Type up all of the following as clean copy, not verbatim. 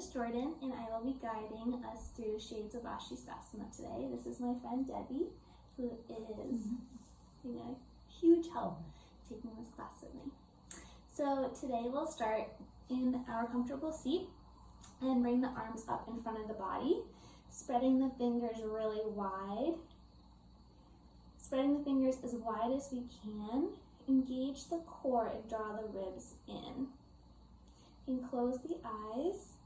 is Jordan, and I will be guiding us through shades of Vashistasana today. This is my friend Debbie, who is being a huge help taking this class with me. So today we'll start in our comfortable seat and bring the arms up in front of the body, spreading the fingers really wide. Spreading the fingers as wide as we can. Engage the core and draw the ribs in. You can close the eyes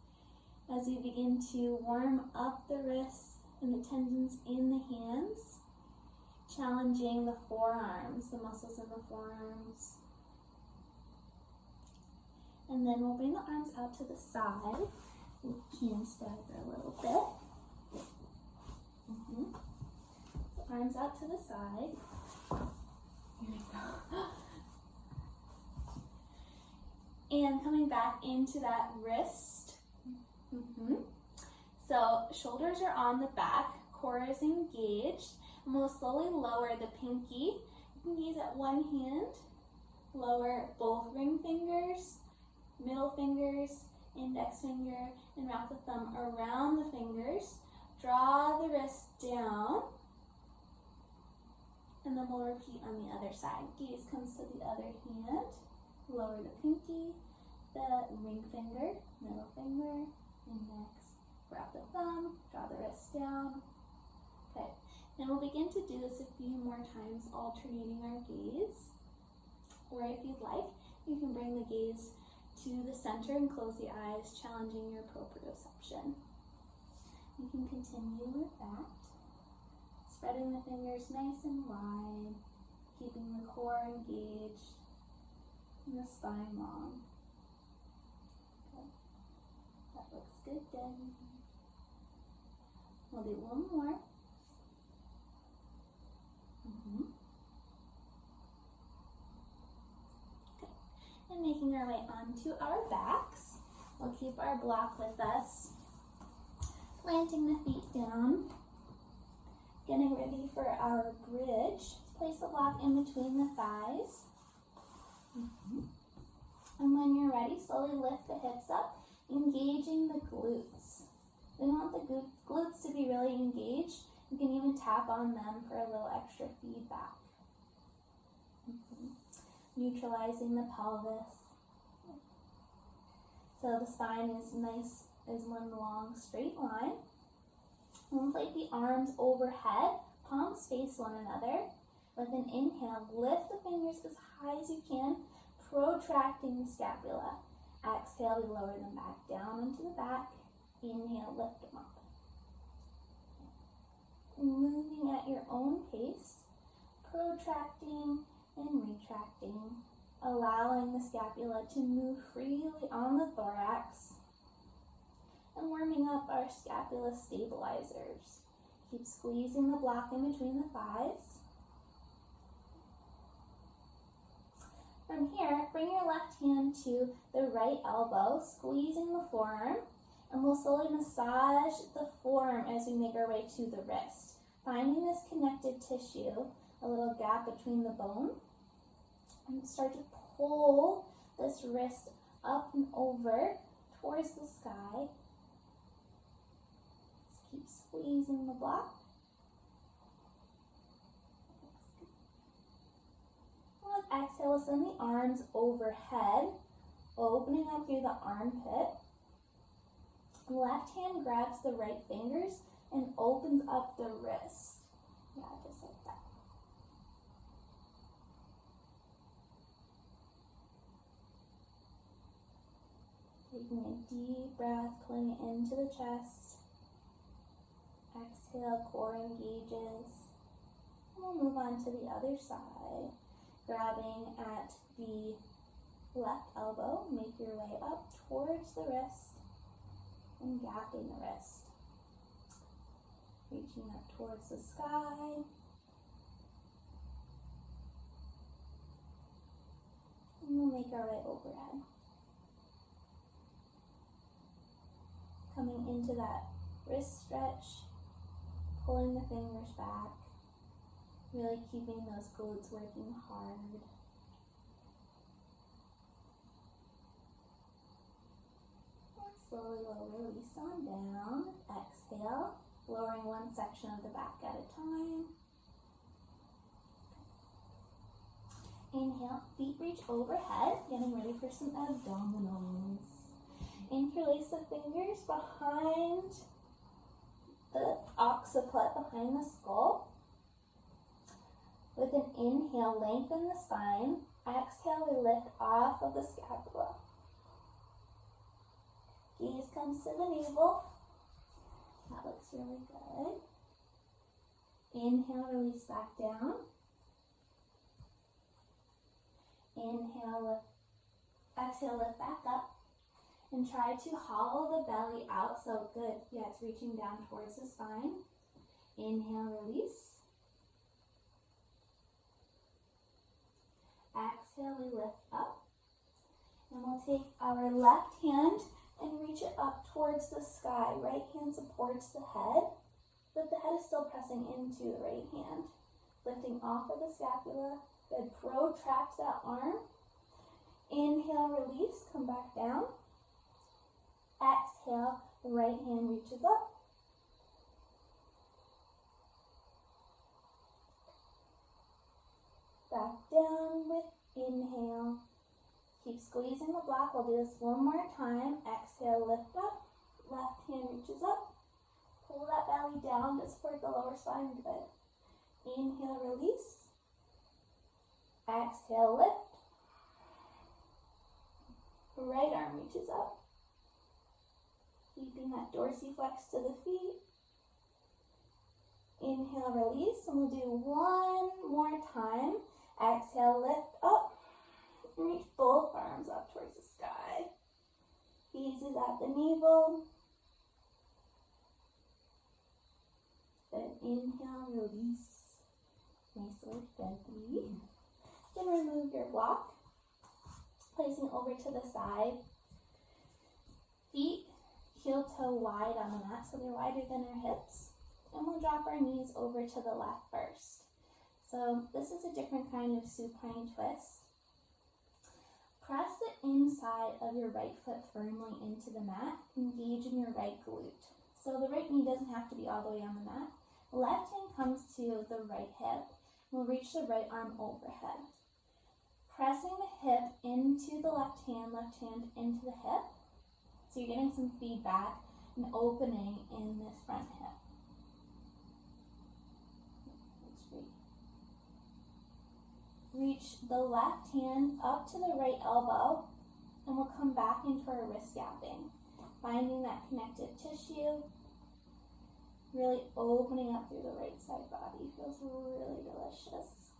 as we begin to warm up the wrists and the tendons in the hands, challenging the forearms, the muscles in the forearms. And then we'll bring the arms out to the side. We can stagger a little bit. So arms out to the side. Here we go. And coming back into that wrist. So shoulders are on the back, core is engaged, and we'll slowly lower the pinky. You can gaze at one hand, lower both ring fingers, middle fingers, index finger, and wrap the thumb around the fingers. Draw the wrist down, and then we'll repeat on the other side. Gaze comes to the other hand, lower the pinky, the ring finger, middle finger, index, wrap the thumb, draw the wrist down. Okay, and we'll begin to do this a few more times, alternating our gaze. Or if you'd like, you can bring the gaze to the center and close the eyes, challenging your proprioception. You can continue with that. Spreading the fingers nice and wide, keeping the core engaged and the spine long. Okay. That looks good then. We'll do one more. Okay. And making our way onto our backs. We'll keep our block with us. Planting the feet down. Getting ready for our bridge. Place the block in between the thighs. And when you're ready, slowly lift the hips up, engaging the glutes. We want the glutes to be really engaged. You can even tap on them for a little extra feedback. Neutralizing the pelvis. So the spine is nice as one long straight line. And place the arms overhead, palms face one another. With an inhale, lift the fingers as high as you can, protracting the scapula. Exhale, we lower them back down into the back. Inhale, lift them up. Moving at your own pace, protracting and retracting, allowing the scapula to move freely on the thorax. And warming up our scapula stabilizers. Keep squeezing the block in between the thighs. From here, bring your left hand to the right elbow, squeezing the forearm, and we'll slowly massage the forearm as we make our way to the wrist. Finding this connective tissue, a little gap between the bone, and start to pull this wrist up and over towards the sky. Keep squeezing the block. With exhale, send the arms overhead, opening up through the armpit. Left hand grabs the right fingers and opens up the wrist. Yeah, just like that. Taking a deep breath, pulling it into the chest. Exhale, core engages. And we'll move on to the other side. Grabbing at the left elbow, make your way up towards the wrist and gapping the wrist. Reaching up towards the sky. And we'll make our way overhead. Coming into that wrist stretch, pulling the fingers back, really keeping those glutes working hard. slowly lower, release on down. Exhale, lowering one section of the back at a time. Inhale, feet reach overhead, getting ready for some abdominals. Interlace the fingers behind the occiput, behind the skull. With an inhale, lengthen the spine. Exhale, we lift off of the scapula. Gaze comes to the navel. That looks really good. Inhale, release back down. Inhale, lift. Exhale, lift back up. And try to hollow the belly out. So good. Yeah, it's reaching down towards the spine. Inhale, release. Exhale, we lift up. And we'll take our left hand and reach it up towards the sky. Right hand supports the head, but the head is still pressing into the right hand. Lifting off of the scapula. Good. Protract that arm. Inhale, release. Come back down. Exhale, the right hand reaches up. Back down with inhale. Keep squeezing the block. We'll do this one more time. Exhale, lift up. Left hand reaches up. Pull that belly down to support the lower spine. Good. Inhale, release. Exhale, lift. Right arm reaches up. Keeping that dorsiflex to the feet. Inhale, release, and we'll do one more time. Exhale, lift up. Reach both arms up towards the sky. Gaze is at the navel. Then inhale, release. Nice and gently. Then remove your block. Placing over to the side. Feet heel toe wide on the mat, so they're wider than our hips. And we'll drop our knees over to the left first. So this is a different kind of supine twist. Press the inside of your right foot firmly into the mat. Engage in your right glute. So the right knee doesn't have to be all the way on the mat. Left hand comes to the right hip. We'll reach the right arm overhead. Pressing the hip into the left hand into the hip. So you're getting some feedback and opening in this front hip. That's great. Reach the left hand up to the right elbow, and we'll come back into our wrist gapping. Finding that connective tissue, really opening up through the right side body. Feels really delicious.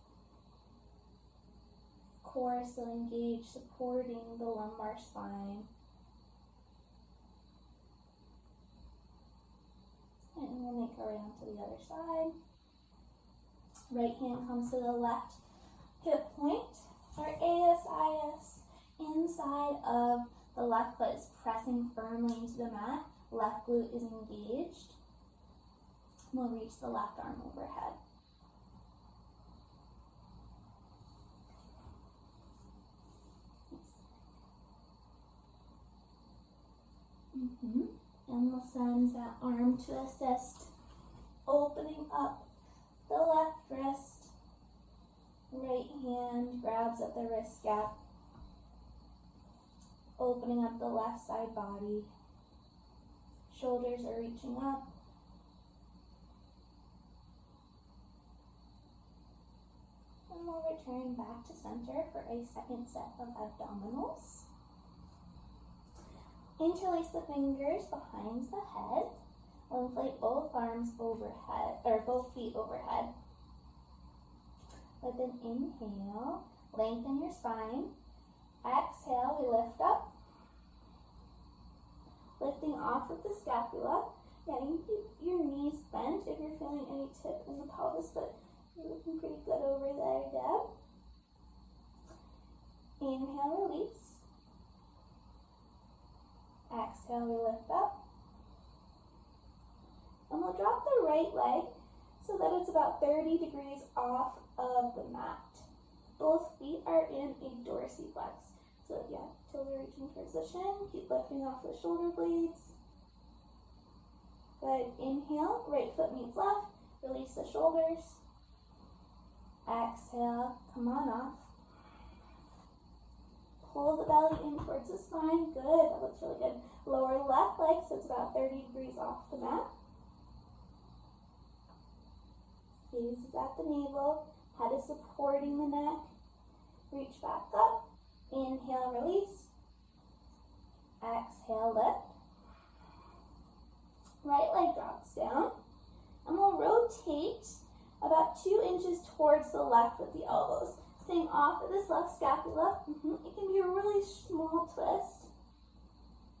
Core still engaged, supporting the lumbar spine. And we'll make our way onto the other side. Right hand comes to the left hip point. Our ASIS inside of the left foot is pressing firmly into the mat. Left glute is engaged. We'll reach the left arm overhead. And we'll send that arm to assist, opening up the left wrist. Right hand grabs at the wrist gap, opening up the left side body. Shoulders are reaching up. And we'll return back to center for a second set of abdominals. Interlace the fingers behind the head. We'll inflate both arms overhead, or both feet overhead. With an inhale, lengthen your spine. Exhale, we lift up. Lifting off of the scapula. Yeah, you can keep your knees bent if you're feeling any tip in the pelvis, but you're looking pretty good over there, Deb. Inhale, release. Exhale, we lift up. And we'll drop the right leg so that it's about 30 degrees off of the mat. Both feet are in a dorsiflex. So yeah, till we're reaching towards the shin. Keep lifting off the shoulder blades. Good. Inhale, right foot meets left. Release the shoulders. Exhale, come on off. Pull the belly in towards the spine. Good, that looks really good. Lower left leg sits about 30 degrees off the mat. Gaze is at the navel. Head is supporting the neck. Reach back up. Inhale, release. Exhale, lift. Right leg drops down. And we'll rotate about 2 inches towards the left with the elbows. Staying off of this left scapula. It can be a really small twist.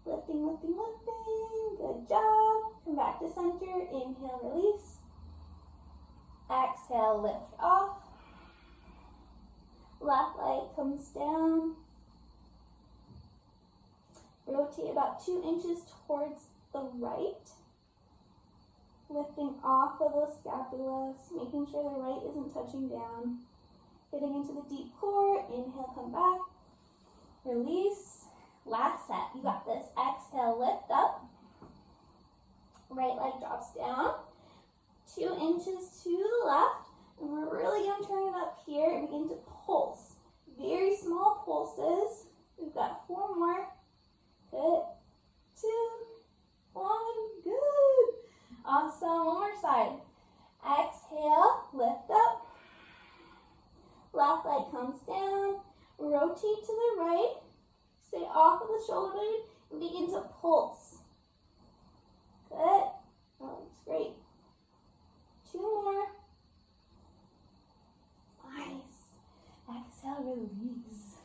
Lifting, lifting, lifting. Good job. Come back to center. Inhale, release. Exhale, lift off. Left leg comes down. Rotate about 2 inches towards the right. Lifting off of those scapulas, making sure the right isn't touching down. Getting into the deep core. Inhale, come back. Release. Last set. You got this. Exhale, lift up. Right leg drops down. 2 inches to the left. And we're really going to turn it up here and begin to pulse. Very small pulses. We've got 4 more. Good. 2, 1. Good. Awesome. One more side. Exhale, lift up. Left leg comes down. Rotate to the right. Stay off of the shoulder blade and begin to pulse. Good. That looks great. 2 more. Nice. Exhale, release.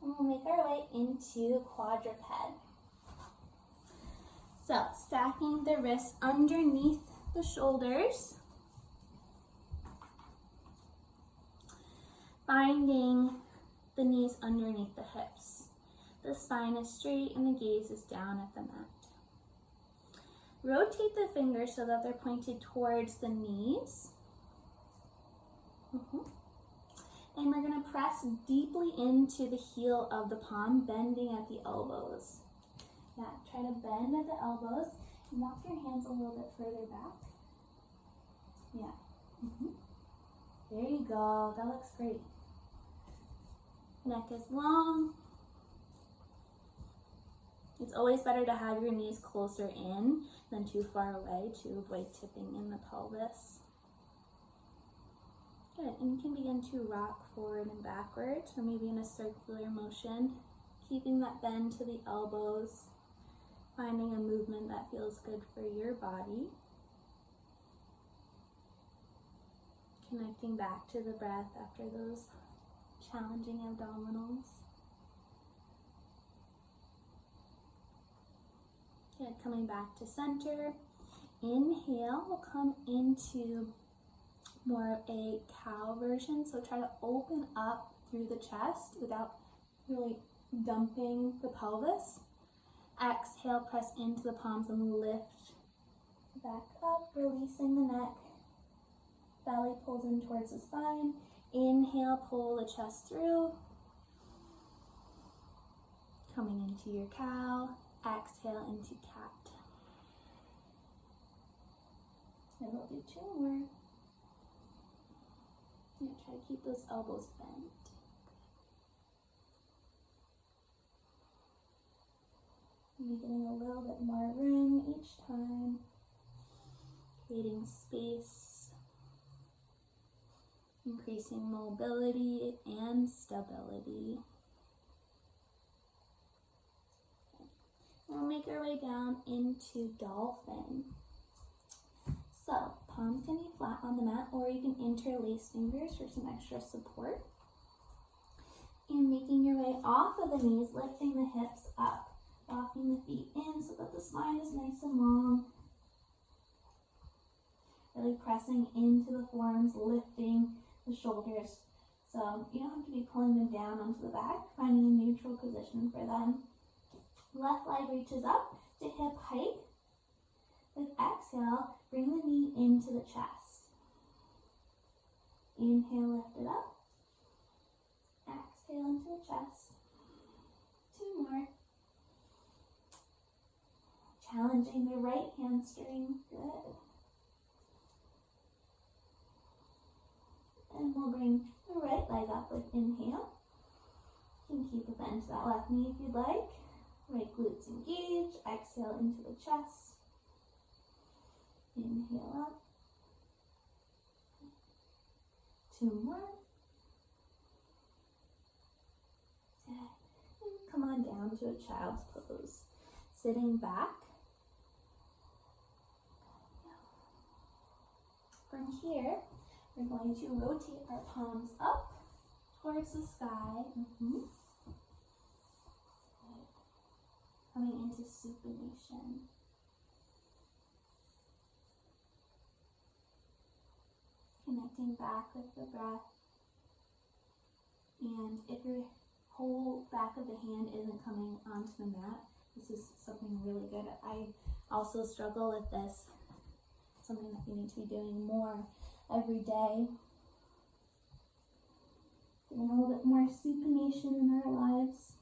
And we'll make our way into quadruped. So, stacking the wrists underneath the shoulders. Binding the knees underneath the hips. The spine is straight and the gaze is down at the mat. Rotate the fingers so that they're pointed towards the knees. And we're going to press deeply into the heel of the palm, bending at the elbows. Yeah, try to bend at the elbows and walk your hands a little bit further back. Yeah. There you go. That looks great. Neck is long. It's always better to have your knees closer in than too far away to avoid tipping in the pelvis. Good, and you can begin to rock forward and backwards, or maybe in a circular motion, keeping that bend to the elbows, finding a movement that feels good for your body. Connecting back to the breath after those challenging abdominals. Good, coming back to center. Inhale, we'll come into more of a cow version. So try to open up through the chest without really dumping the pelvis. Exhale, press into the palms and lift back up, releasing the neck. Belly pulls in towards the spine. Inhale, pull the chest through. Coming into your cow. Exhale into cat. And we'll do 2 more. Yeah, try to keep those elbows bent. And getting a little bit more room each time. Creating space. Increasing mobility and stability. We'll make our way down into dolphin. So, palms can be flat on the mat, or you can interlace fingers for some extra support. And making your way off of the knees, lifting the hips up, walking the feet in so that the spine is nice and long. Really pressing into the forearms, lifting the shoulders. So you don't have to be pulling them down onto the back, finding a neutral position for them. Left leg reaches up to hip height. With exhale, bring the knee into the chest. Inhale, lift it up. Exhale. Exhale into the chest. 2 more. Challenging the right hamstring. Good. And we'll bring the right leg up with inhale. You can keep a bend to that left knee if you'd like. Right glutes engage. Exhale into the chest. Inhale up. 2 more. Good. And come on down to a child's pose. Sitting back. From here, we're going to rotate our palms up towards the sky. Good. Coming into supination. Connecting back with the breath. And if your whole back of the hand isn't coming onto the mat, this is something really good. I also struggle with this. It's something that we need to be doing more every day. Getting a little bit more supination in our lives.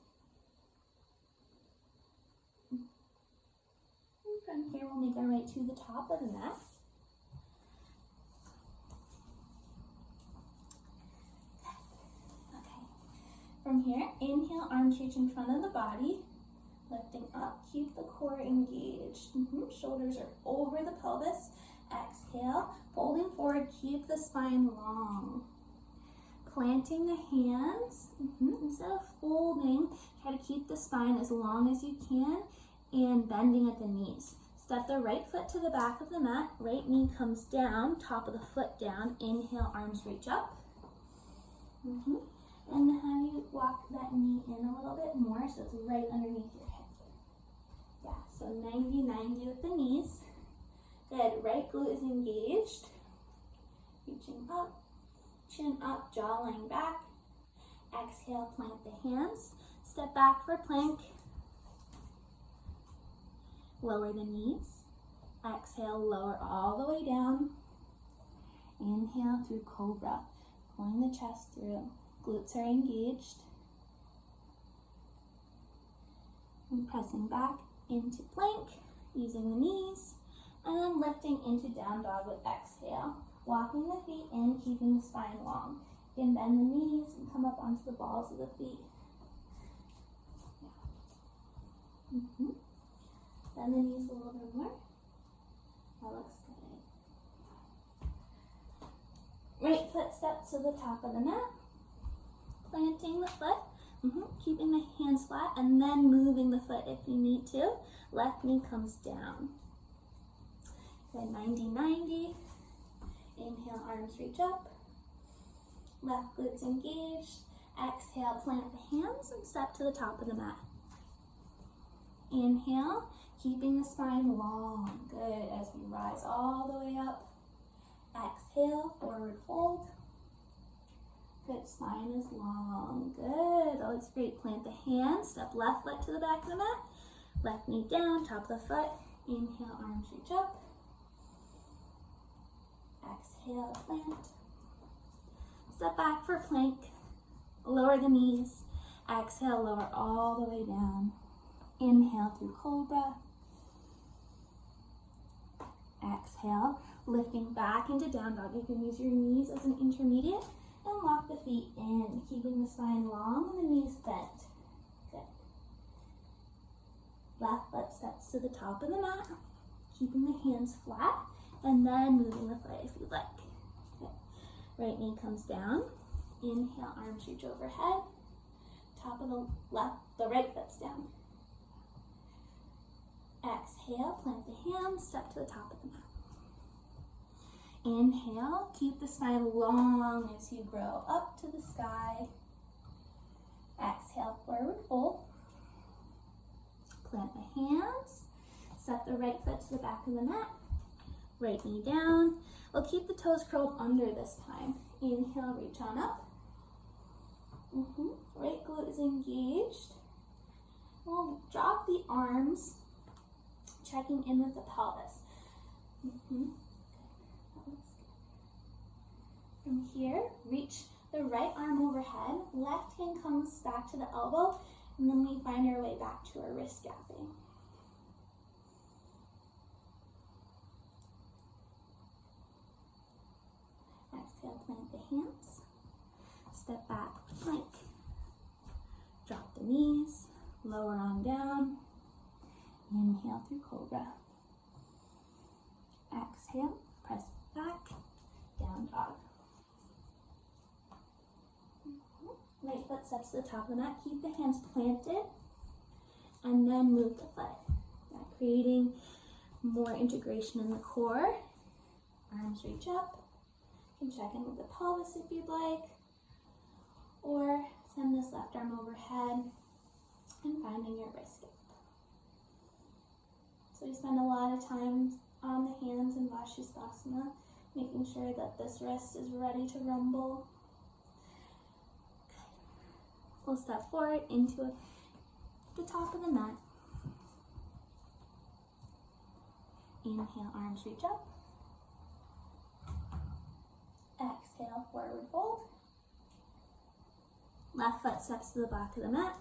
And from here, we'll make our way to the top of the mat. Okay. From here, inhale, arms reach in front of the body. Lifting up, keep the core engaged. Shoulders are over the pelvis. Exhale, folding forward, keep the spine long. Planting the hands, instead of folding, try to keep the spine as long as you can and bending at the knees. Step the right foot to the back of the mat, right knee comes down, top of the foot down. Inhale, arms reach up. And have you walk that knee in a little bit more so it's right underneath your hip. Yeah, so 90-90 with the knees. Good, right glute is engaged. Reaching up, chin up, jawline back. Exhale, plant the hands. Step back for plank. Lower the knees. Exhale, lower all the way down. Inhale through cobra, pulling the chest through. Glutes are engaged. And pressing back into plank, using the knees, and then lifting into down dog with exhale. Walking the feet in, keeping the spine long. You can bend the knees and come up onto the balls of the feet. Bend the knees a little bit more. That looks good. Right foot steps to the top of the mat. Planting the foot, keeping the hands flat, and then moving the foot if you need to. Left knee comes down. Good, 90-90. Inhale, arms reach up. Left glutes engaged. Exhale, plant the hands and step to the top of the mat. Inhale, keeping the spine long. Good, as we rise all the way up. Exhale, forward fold. Good, spine is long. Good, that looks great. Plant the hands, step left foot to the back of the mat. Left knee down, top of the foot. Inhale, arms reach up. Exhale, plant. Step back for plank. Lower the knees. Exhale, lower all the way down. Inhale through cobra. Exhale, lifting back into down dog. You can use your knees as an intermediate and walk the feet in, keeping the spine long and the knees bent. Good. Left foot steps to the top of the mat, keeping the hands flat, and then moving the foot if you'd like. Good. Right knee comes down. Inhale, arms reach overhead. Top of the right foot's down. Exhale, plant the hands, step to the top of the mat. Inhale, keep the spine long as you grow up to the sky. Exhale, forward fold. Plant the hands, step the right foot to the back of the mat. Right knee down. We'll keep the toes curled under this time. Inhale, reach on up. Right glute is engaged. We'll drop the arms, checking in with the pelvis. From here, reach the right arm overhead, left hand comes back to the elbow, and then we find our way back to our wrist gapping. Exhale, plant the hands, step back, plank. Drop the knees, lower on down, inhale through cobra. Exhale, press back, down dog. Right foot steps to the top of the mat, keep the hands planted, and then move the foot. Creating more integration in the core. Arms reach up. You can check in with the pelvis if you'd like, or send this left arm overhead and finding your wrist gap. So we spend a lot of time on the hands in Vashistasana, making sure that this wrist is ready to rumble. We'll step forward into the top of the mat. Inhale, arms reach up. Exhale, forward fold. Left foot steps to the back of the mat.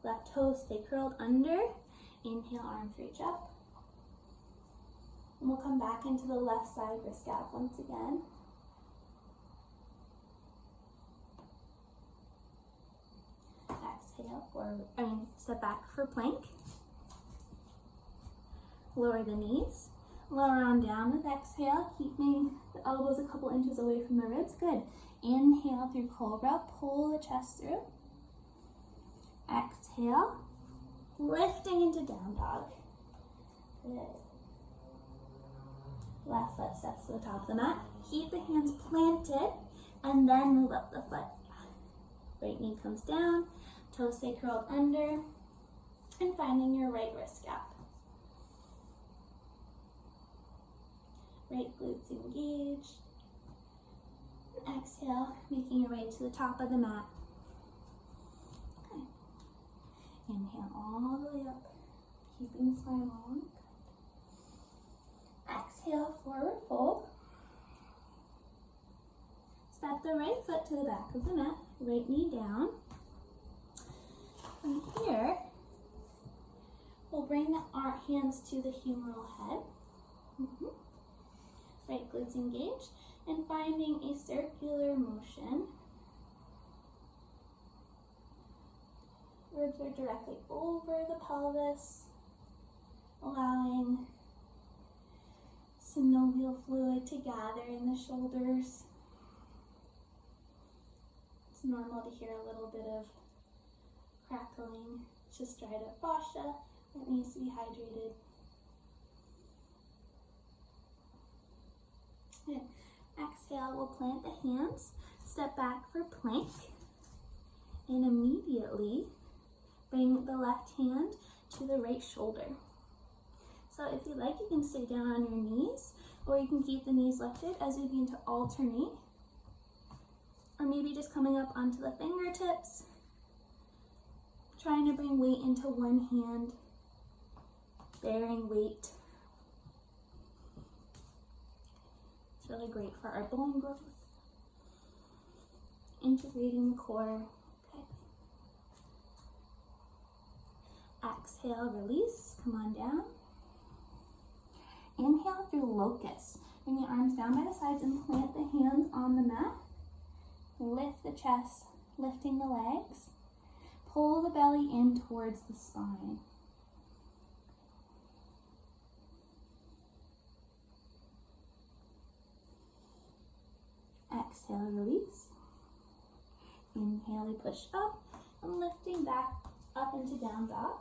Left toes stay curled under. Inhale, arms reach up. And we'll come back into the left side wrist gap once again. Exhale, forward, step back for plank. Lower the knees. Lower on down with exhale, keeping the elbows a couple inches away from the ribs. Good. Inhale through cobra, pull the chest through. Exhale, lifting into down dog. Good. Left foot steps to the top of the mat. Keep the hands planted and then move up the foot. Right knee comes down, toes stay curled under, and finding your right wrist gap. Right glutes engaged. Exhale, making your way to the top of the mat. Okay. Inhale all the way up, keeping the spine long. Exhale, forward fold. Step the right foot to the back of the mat, right knee down. From here, we'll bring our hands to the humeral head. Right glutes engaged, and finding a circular motion. Ribs are directly over the pelvis, allowing synovial fluid to gather in the shoulders. It's normal to hear a little bit of crackling. It's just dried up fascia that needs to be hydrated. Good. Exhale, we'll plant the hands, step back for plank, and immediately bring the left hand to the right shoulder. So if you like, you can stay down on your knees, or you can keep the knees lifted as we begin to alternate, or maybe just coming up onto the fingertips, trying to bring weight into one hand, bearing weight. It's really great for our bone growth, integrating the core. Okay. Exhale, release, come on down. Inhale through locust. Bring the arms down by the sides and plant the hands on the mat. Lift the chest, lifting the legs. Pull the belly in towards the spine. Exhale, release. Inhale, we push up and lifting back up into down dog.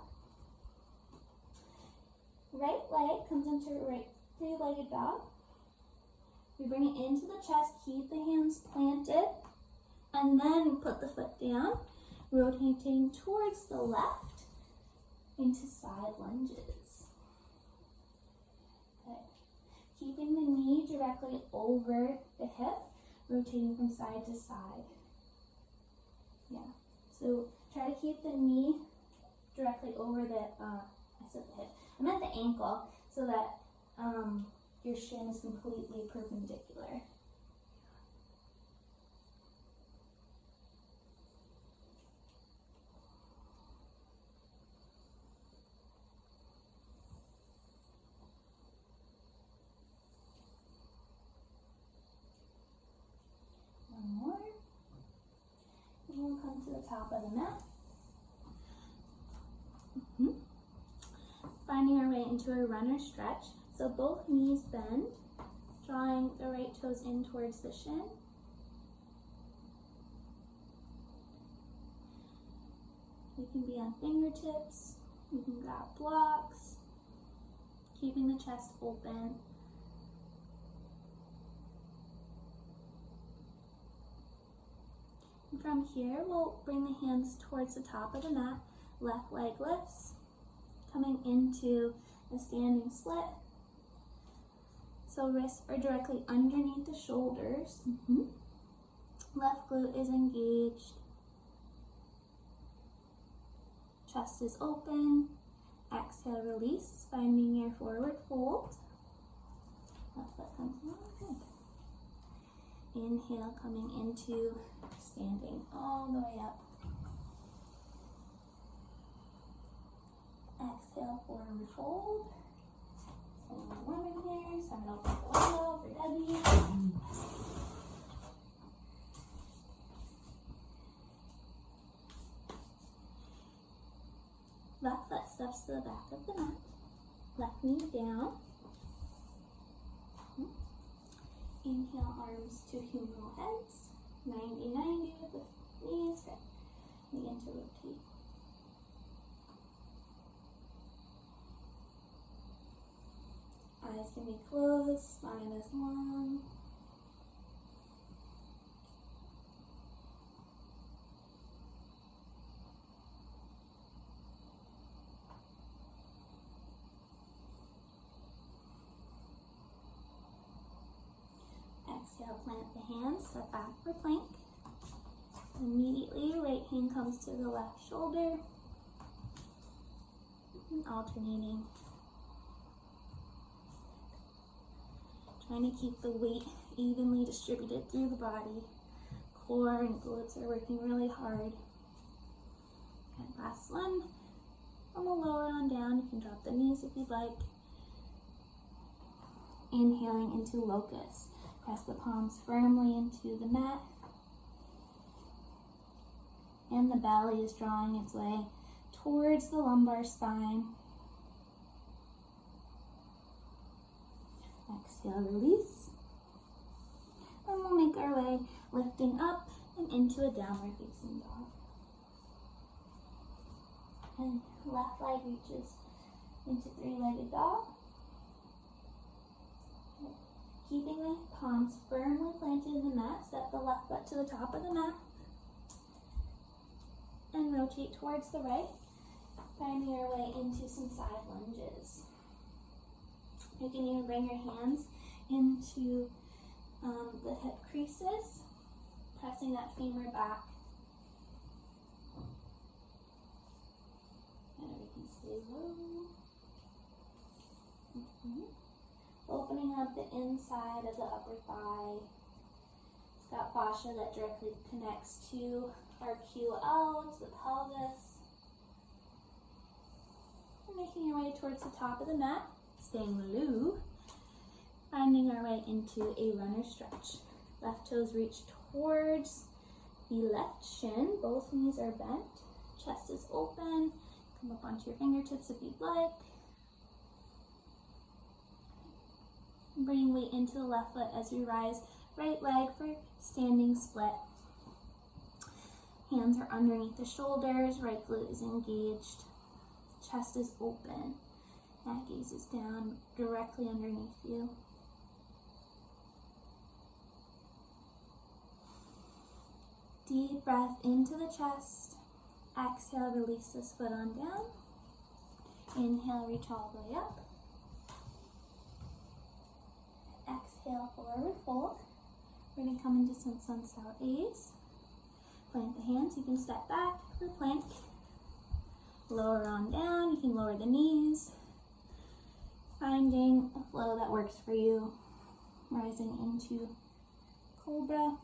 Right leg comes into right three-legged dog. We bring it into the chest, keep the hands planted, and then put the foot down, rotating towards the left into side lunges. Okay. Keeping the knee directly over the hip, rotating from side to side. Yeah, so try to keep the knee directly over the, I said the hip. I meant the ankle, so that your shin is completely perpendicular. to the top of the mat. Finding our way into a runner stretch. So both knees bend, drawing the right toes in towards the shin. You can be on fingertips, you can grab blocks, keeping the chest open. And from here, we'll bring the hands towards the top of the mat, left leg lifts, coming into a standing split. So wrists are directly underneath the shoulders. Left glute is engaged. Chest is open. Exhale, release, finding your forward fold. Left foot comes along. Inhale, coming into standing all the way up. Exhale, forward fold. Swing the woman here, send it open the window for Debbie. Left foot steps to the back of the mat. Left knee down. Inhale, arms to humeral heads. 90-90 with the knees. Begin to rotate. Eyes can be closed, spine is long. Exhale, plant the hands, step back for plank. Immediately, right hand comes to the left shoulder. And alternating. Trying to keep the weight evenly distributed through the body. Core and glutes are working really hard. And last one. From the lower on down, you can drop the knees if you'd like. Inhaling into locust. Press the palms firmly into the mat. And the belly is drawing its way towards the lumbar spine. Exhale, release. And we'll make our way lifting up and into a downward facing dog. And left leg reaches into three-legged dog. Keeping the palms firmly planted in the mat, step the left foot to the top of the mat. And rotate towards the right, finding our way into some side lunges. You can even bring your hands into the hip creases, pressing that femur back. And we can stay low. Opening up the inside of the upper thigh. It's got fascia that directly connects to our QL, to the pelvis. And making our way towards the top of the mat, staying low. Finding our way into a runner stretch. Left toes reach towards the left shin. Both knees are bent. Chest is open. Come up onto your fingertips if you'd like. Bringing weight into the left foot as we rise. Right leg for standing split. Hands are underneath the shoulders. Right glute is engaged. Chest is open. Neck gaze is down directly underneath you. Deep breath into the chest. Exhale, release this foot on down. Inhale, reach all the way up. Exhale, forward fold. We're going to come into some sun-style A's. Plant the hands. You can step back for plank. Lower on down. You can lower the knees. Finding a flow that works for you. Rising into cobra.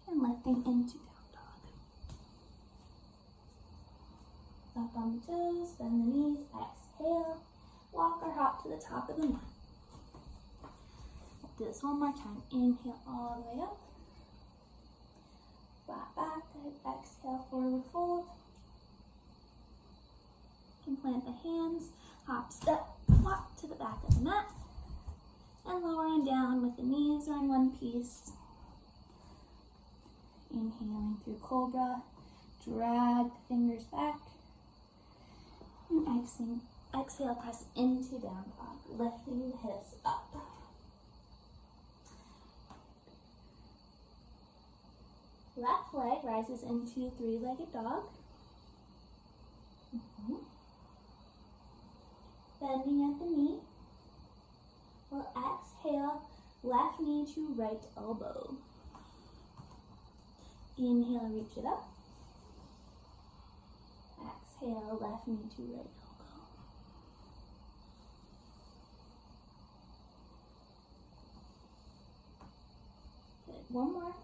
And lifting into down dog. Up on the toes. Bend the knees. Exhale. Walk or hop to the top of the mat. Do this one more time. Inhale all the way up. Flat back. Good. Exhale, forward fold. You can plant the hands, hop, step, walk to the back of the mat, and lower and down with the knees are in one piece. Inhaling through cobra, drag the fingers back, and exhale, press into down dog, lifting the hips up. Left leg rises into three-legged dog. Bending at the knee. We'll exhale, left knee to right elbow. Inhale, reach it up. Exhale, left knee to right elbow. Good. One more.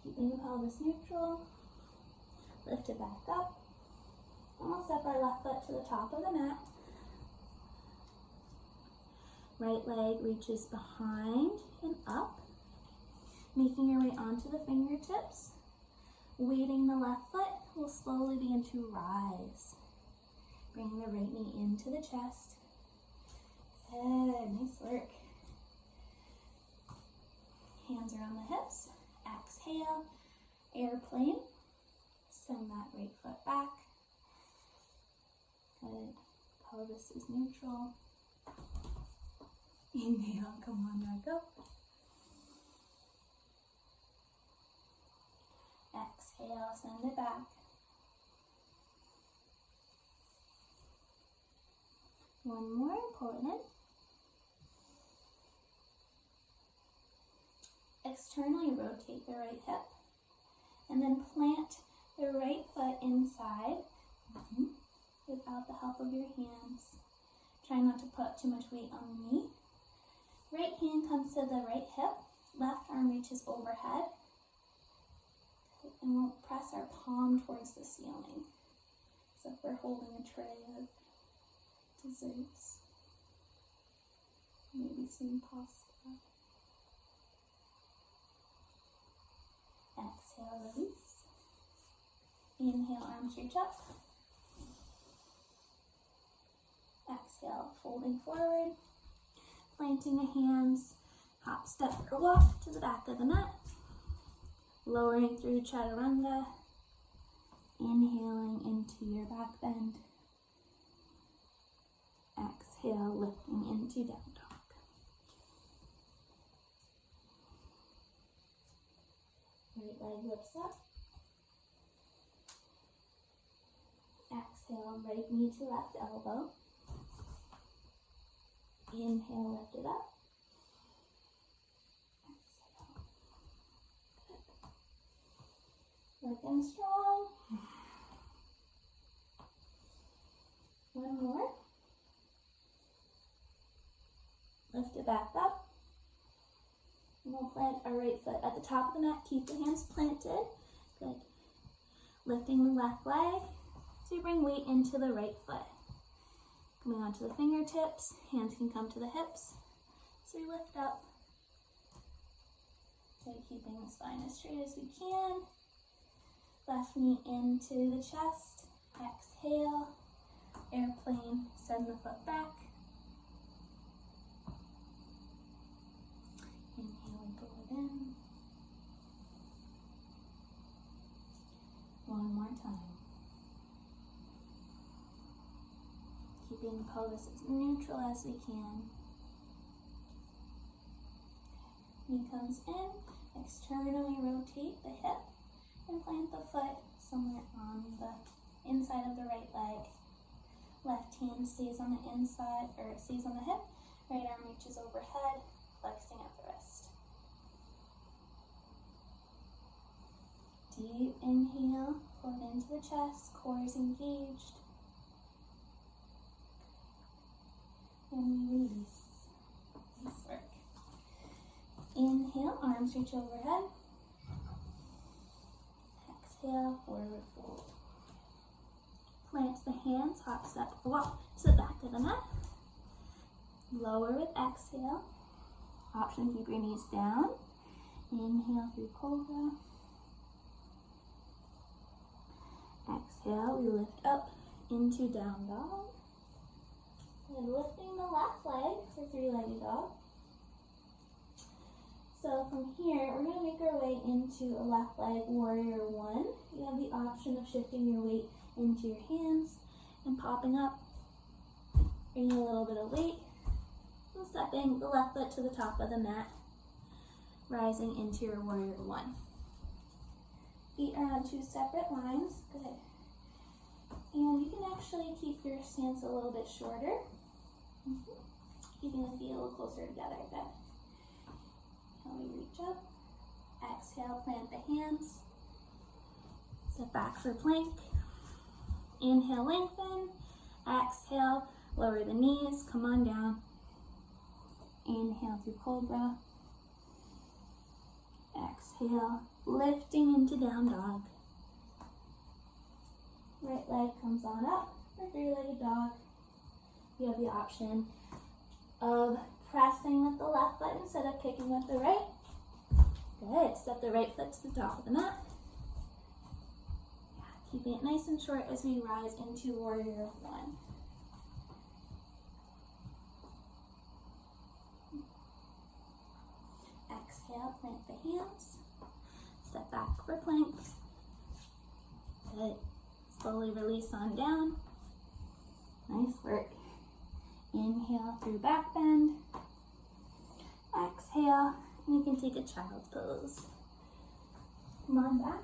Keeping the pelvis neutral. Lift it back up. And we'll step our left foot to the top of the mat. Right leg reaches behind and up. Making your way onto the fingertips. Weighting the left foot, we'll slowly begin to rise. Bringing the right knee into the chest. Good, nice work. Hands around the hips. Exhale, airplane. Send that right foot back. Good. Pelvis is neutral. Inhale, come on, back up. Exhale, send it back. One more, pull it in. Externally rotate the right hip. And then plant the right foot inside without the help of your hands. Try not to put too much weight on the knee. Right hand comes to the right hip. Left arm reaches overhead. And we'll press our palm towards the ceiling, as if we're holding a tray of desserts. Maybe some pasta. Exhale, release. Inhale, arms reach up. Exhale, folding forward. Planting the hands, hop, step, or walk to the back of the mat. Lowering through chaturanga. Inhaling into your back bend. Exhale, lifting into down dog. Right leg lifts up. Exhale, right knee to left elbow. Inhale, lift it up. Exhale. Good. Looking strong. One more. Lift it back up. And we'll plant our right foot at the top of the mat. Keep the hands planted. Good. Lifting the left leg to bring weight into the right foot. Coming onto the fingertips. Hands can come to the hips. So we lift up. So keeping the spine as straight as we can. Left knee into the chest. Exhale. Airplane. Send the foot back. Inhale and pull it in. One more time. Keeping the pelvis as neutral as we can. Knee comes in. Externally rotate the hip and plant the foot somewhere on the inside of the right leg. Left hand stays on the inside, or stays on the hip. Right arm reaches overhead, flexing at the wrist. Deep inhale, pull it into the chest, core is engaged. And we release. Nice work. Inhale, arms reach overhead. Exhale, forward fold. Plant the hands, hop, step, walk to the back of the mat. Lower with exhale. Option, keep your knees down. Inhale through cobra. Exhale, we lift up into down dog. And lifting the left leg for three-legged dog. So from here, we're going to make our way into a left leg warrior one. You have the option of shifting your weight into your hands and popping up, bringing a little bit of weight, and stepping the left foot to the top of the mat, rising into your warrior one. Feet are on two separate lines. Good. And you can actually keep your stance a little bit shorter. Keeping the feet a little closer together. Good. Now we reach up. Exhale, plant the hands. Step back for plank. Inhale, lengthen. Exhale, lower the knees. Come on down. Inhale through cobra. Exhale, lifting into down dog. Right leg comes on up for three-legged dog. You have the option of pressing with the left foot instead of kicking with the right. Good. Step the right foot to the top of the mat. Keeping it nice and short as we rise into warrior one. Exhale, plant the hands. Step back for plank. Good. Slowly release on down. Nice work. Inhale through back bend. Exhale, and you can take a child's pose. Come on back.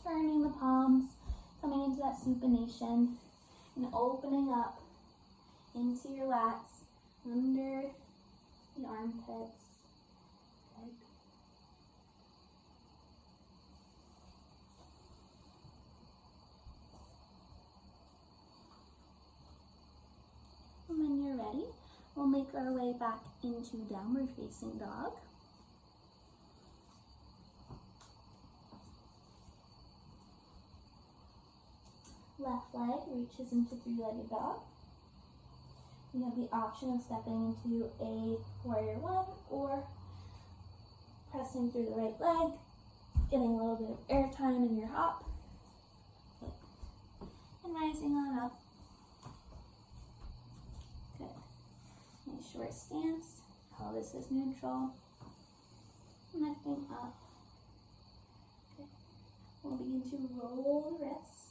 Turning the palms, coming into that supination, and opening up into your lats, under the armpits. Good. And when you're ready, we'll make our way back into downward facing dog. Left leg reaches into three-legged dog. You have the option of stepping into a warrior one or pressing through the right leg, getting a little bit of air time in your hop. Good. And rising on up. Good. Nice short stance. Pelvis is neutral. Lifting up. Good. We'll begin to roll the wrists.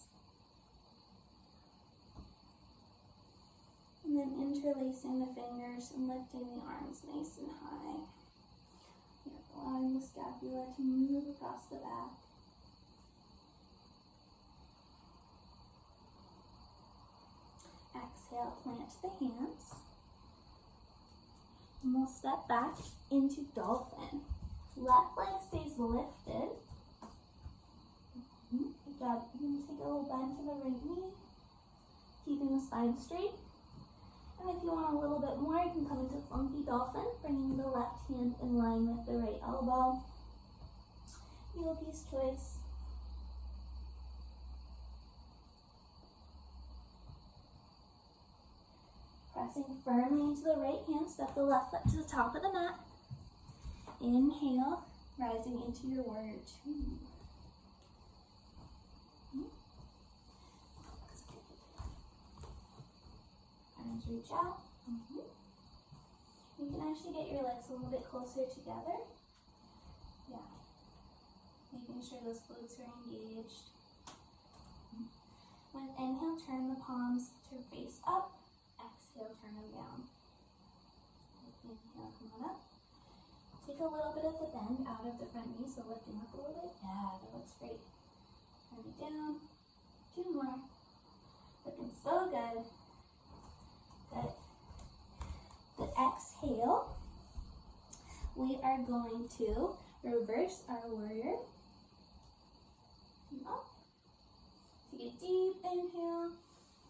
And then interlacing the fingers and lifting the arms nice and high. You're allowing the scapula to move across the back. Exhale, plant the hands. And we'll step back into dolphin. Left leg stays lifted. Good job. You're going to take a little bend to the right knee, keeping the spine straight. And if you want a little bit more, you can come into funky dolphin, bringing the left hand in line with the right elbow. Yogi's choice. Pressing firmly into the right hand, step the left foot to the top of the mat. Inhale, rising into your warrior two. Arms reach out. You can actually get your legs a little bit closer together. Yeah. Making sure those glutes are engaged. With inhale, turn the palms to face up. Exhale, turn them down. Inhale, come on up. Take a little bit of the bend out of the front knee, so lifting up a little bit. Yeah, that looks great. Turn it down. Two more. Looking so good. Good. Good. Exhale. We are going to reverse our warrior. Come up. Take a deep inhale.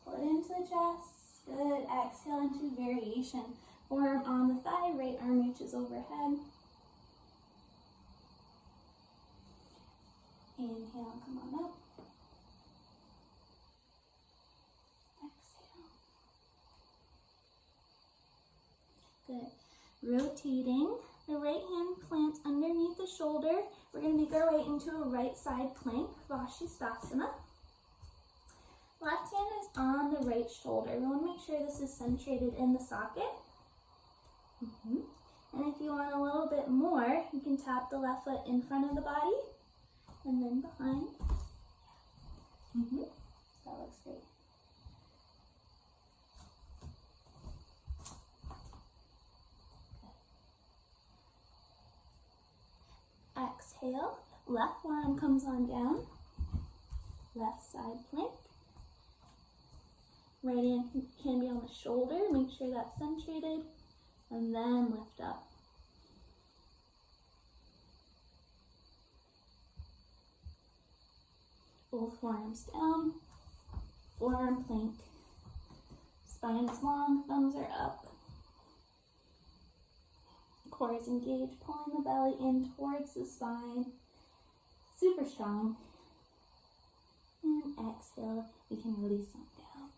Pull it into the chest. Good. Exhale into variation. Forearm on the thigh. Right arm reaches overhead. Inhale. Come on up. Good. Rotating The right hand plants underneath the shoulder. We're going to make our way into a right side plank, Vashistasana. Left hand is on the right shoulder. We want to make sure this is centrated in the socket. And if you want a little bit more, you can tap the left foot in front of the body and then behind. That looks great. Exhale, left forearm comes on down, left side plank. Right hand can be on the shoulder, make sure that's centrated, and then lift up. Both forearms down, forearm plank. Spine is long, thumbs are up. Core is engaged, pulling the belly in towards the spine. Super strong. And exhale, we can release on down.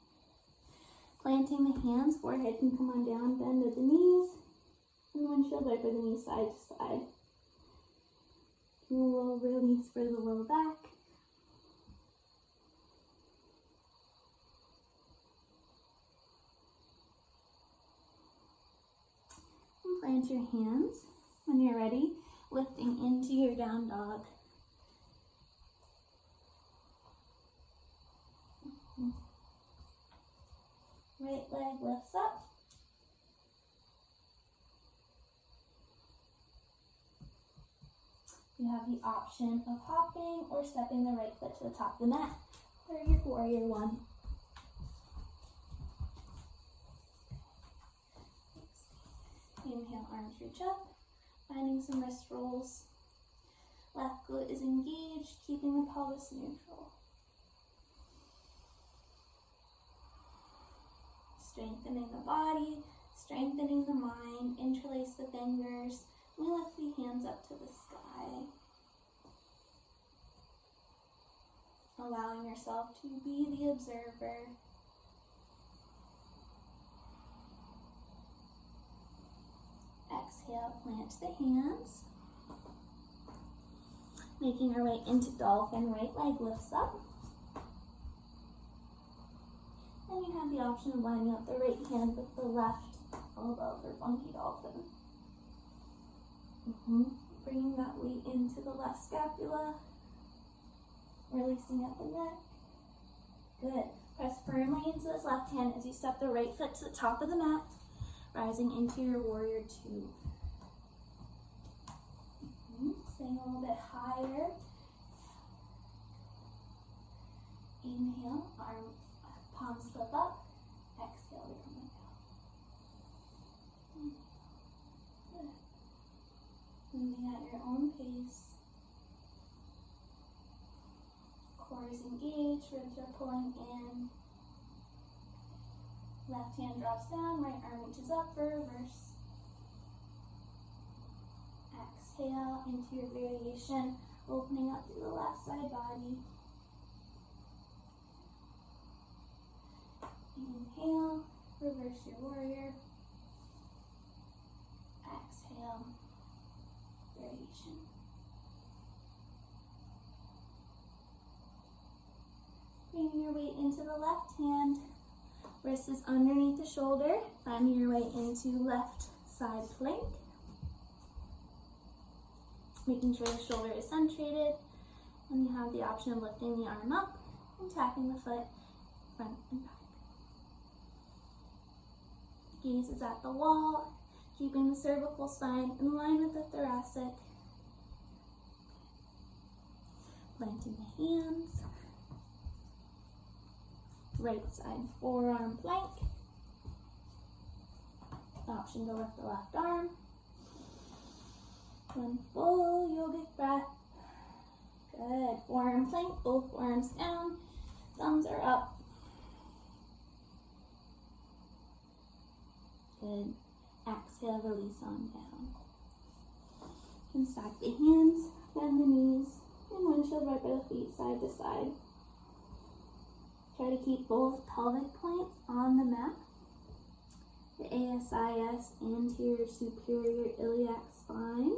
Planting the hands, forehead can come on down, bend at the knees, and windshield wiper the knees side to side. A little release for the low back. And plant your hands when you're ready, lifting into your down dog. Right leg lifts up. You have the option of hopping or stepping the right foot to the top of the mat for your warrior one. Inhale, arms reach up, finding some wrist rolls. Left glute is engaged, keeping the pelvis neutral. Strengthening the body, strengthening the mind, interlace the fingers. We lift the hands up to the sky. Allowing yourself to be the observer. Exhale, plant the hands. Making our way into dolphin, right leg lifts up. And you have the option of lining up the right hand with the left elbow for funky dolphin. Bringing that weight into the left scapula. Releasing at the neck. Good. Press firmly into this left hand as you step the right foot to the top of the mat, rising into your warrior two. Staying a little bit higher. Inhale, palms flip up. Exhale, we come down. Good. Moving at your own pace. Core is engaged, ribs are pulling in. Left hand drops down, right arm reaches up for reverse. Exhale into your variation, opening up through the left side body. Inhale, reverse your warrior. Exhale, variation. Bringing your weight into the left hand. Wrist is underneath the shoulder. Finding your way into left side plank. Making sure the shoulder is centrated. And you have the option of lifting the arm up and tapping the foot front and back. Gaze is at the wall, keeping the cervical spine in line with the thoracic. Planting the hands. Right side forearm plank. Option to lift the left arm. One full yogic breath. Good. Forearm plank, both forearms down. Thumbs are up. Good. Exhale, release on down. You can stack the hands, bend the knees, and windshield wiper the feet side to side. Try to keep both pelvic points on the mat. the ASIS, anterior superior iliac spine.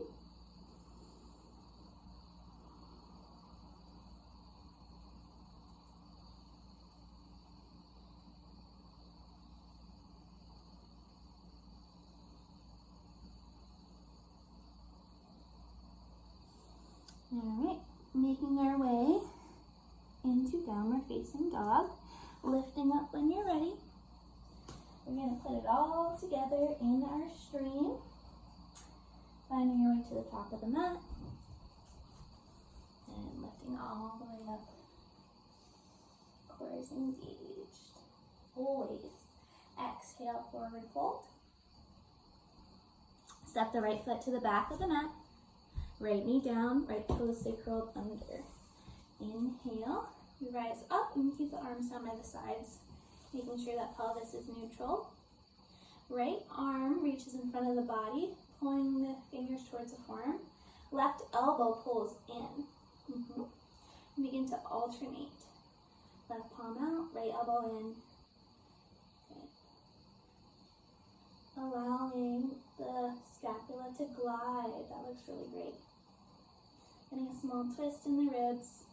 Alright, making our way into downward facing dog, lifting up when you're ready. We're going to put it all together in our stream, finding your way to the top of the mat, and lifting all the way up. Core is engaged. Always. Exhale, forward fold. Step the right foot to the back of the mat. Right knee down, right toes stay curled under. Inhale, you rise up and keep the arms down by the sides, making sure that pelvis is neutral. Right arm reaches in front of the body, pulling the fingers towards the forearm. Left elbow pulls in. Begin to alternate. Left palm out, right elbow in. Okay. Allowing the scapula to glide. That looks really great. Getting a small twist in the ribs.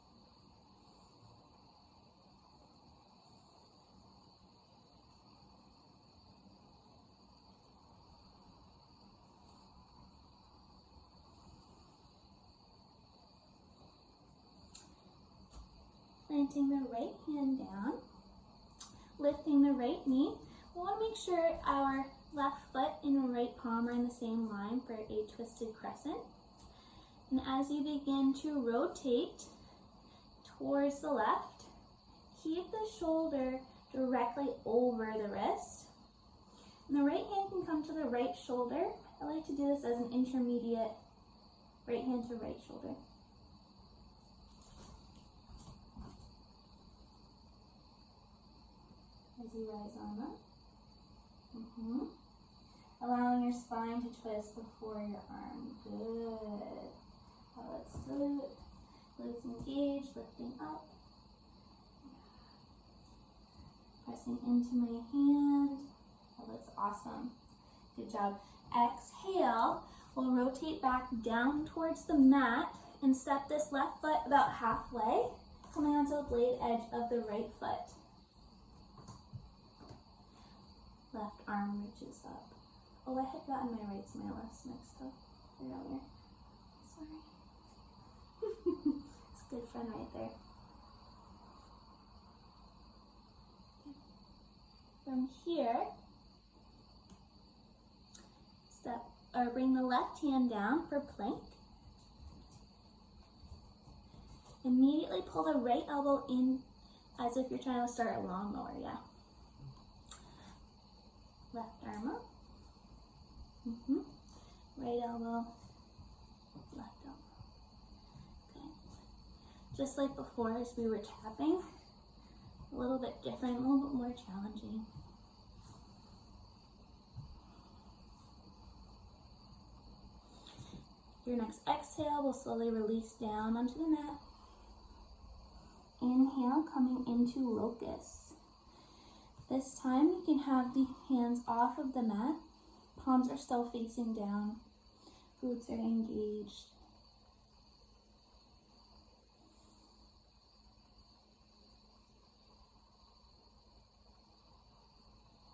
Planting the right hand down, lifting the right knee. We want to make sure our left foot and right palm are in the same line for a twisted crescent. And as you begin to rotate towards the left, keep the shoulder directly over the wrist. And the right hand can come to the right shoulder. I like to do this as an intermediate right hand to right shoulder. As you rise on up. Allowing your spine to twist before your arm. Good. Let's do it. Glutes engaged, lifting up. Pressing into my hand. That looks awesome. Good job. Exhale. We'll rotate back down towards the mat and step this left foot about halfway, coming onto the blade edge of the right foot. Left arm reaches up. Oh, I had gotten my rights and my lefts mixed up earlier. Sorry. It's a good friend right there. From here, bring the left hand down for plank. Immediately pull the right elbow in as if you're trying to start a lawnmower, yeah. Left arm up. Right elbow, left elbow. Okay. Just like before as we were tapping, a little bit different, a little bit more challenging. Your next exhale will slowly release down onto the mat. Inhale, coming into locust. This time you can have the hands off of the mat. Palms are still facing down. Glutes are engaged.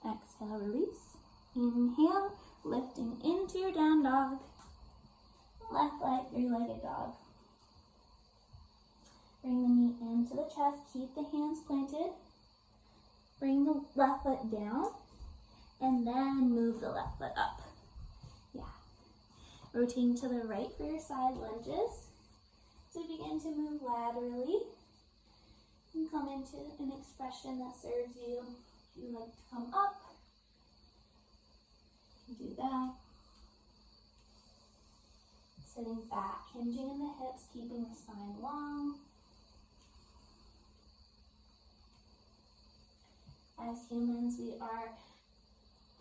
Exhale, release. Inhale, lifting into your down dog. Left leg, three-legged dog. Bring the knee into the chest, keep the hands planted. Bring the left foot down, and then move the left foot up. Yeah. Rotating to the right for your side lunges. So begin to move laterally. And come into an expression that serves you. If you like to come up, you can do that. Sitting back, hinging in the hips, keeping the spine long. As humans, we are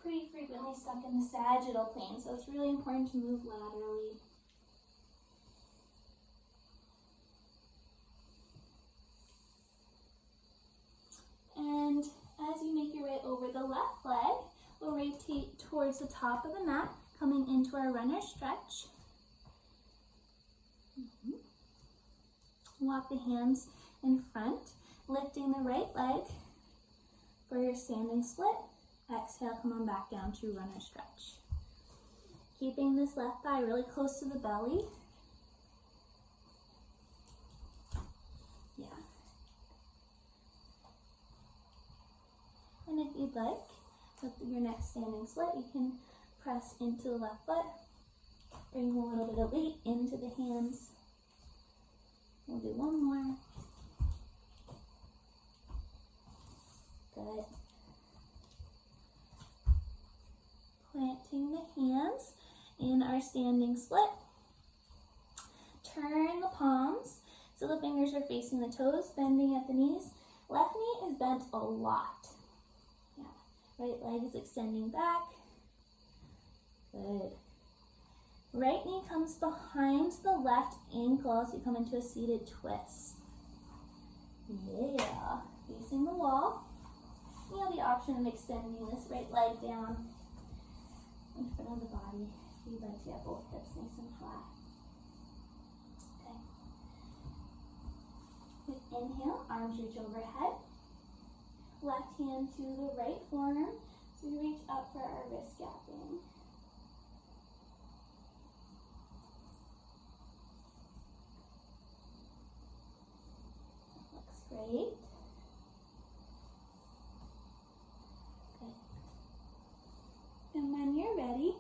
pretty frequently stuck in the sagittal plane, so it's really important to move laterally. And as you make your way over the left leg, we'll rotate towards the top of the mat, coming into our runner stretch. Walk the hands in front, lifting the right leg for your standing split. Exhale, come on back down to runner stretch. Keeping this left thigh really close to the belly. Yeah. And if you'd like, with your next standing split, you can press into the left foot. Bring a little bit of weight into the hands. We'll do one more. Good. Planting the hands in our standing split. Turn the palms so the fingers are facing the toes, bending at the knees. Left knee is bent a lot. Yeah. Right leg is extending back. Good. Right knee comes behind the left ankle as you come into a seated twist. Yeah. Facing the wall. You have the option of extending this right leg down in front of the body. If you'd like to have both hips nice and flat. Okay. With inhale, arms reach overhead. Left hand to the right forearm. So we reach up for our wrist gapping. That looks great. Okay. And when you're ready,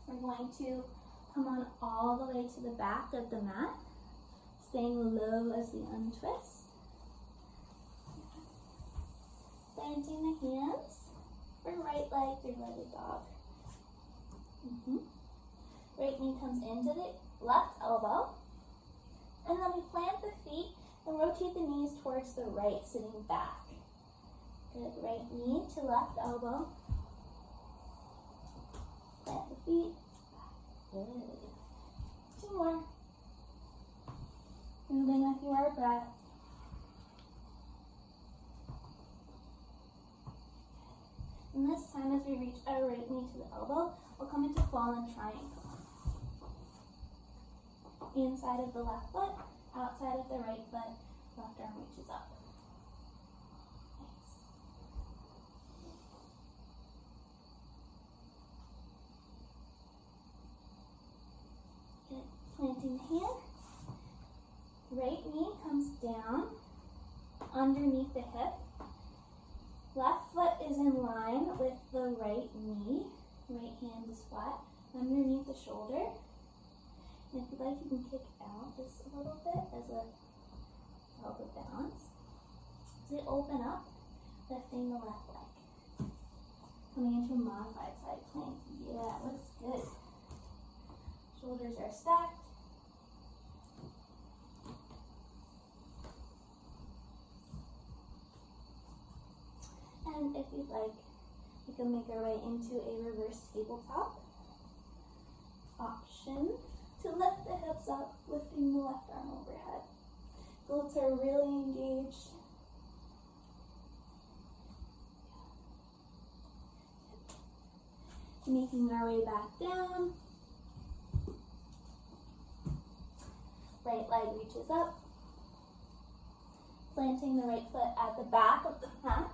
we're going to come on all the way to the back of the mat, staying low as we untwist. Planting the hands for right leg, three-legged dog. Right knee comes into the left elbow. And then we plant the feet and rotate the knees towards the right, sitting back. Good, right knee to left elbow. Plant the feet. Good. Two more. Moving with your breath. And this time, as we reach our right knee to the elbow, we'll come into fallen triangle. Inside of the left foot, outside of the right foot, left arm reaches up. Nice. Good. Planting the hand. Right knee comes down underneath the hip. Left foot is in line with the right knee. Right hand is flat underneath the shoulder. And if you'd like, you can kick out just a little bit as a help with balance. As we open up, lifting the left leg. Coming into a modified side plank. Yeah, it looks good. Shoulders are stacked. And if you'd like, we can make our way into a reverse tabletop. Option to lift the hips up, lifting the left arm overhead. Glutes are really engaged. Making our way back down. Right leg reaches up. Planting the right foot at the back of the mat.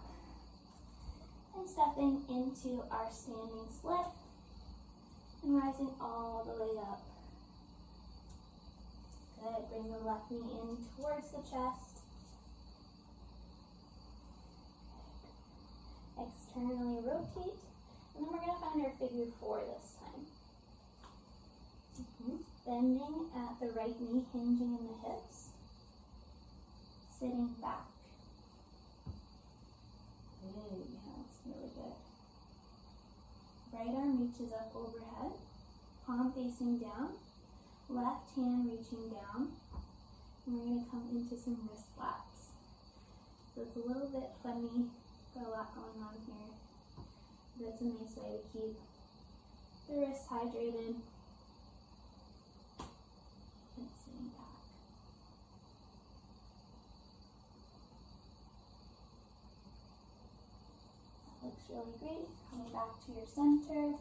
And stepping into our standing split and rising all the way up. Good. Bring the left knee in towards the chest. Externally rotate. And then we're going to find our figure four this time. Bending at the right knee, hinging in the hips. Sitting back. Good. Really good. Right arm reaches up overhead, palm facing down, left hand reaching down, and we're going to come into some wrist flaps. So it's a little bit funny, got a lot going on here, but it's a nice way to keep the wrists hydrated and sitting back. Looks really great. Coming back to your center.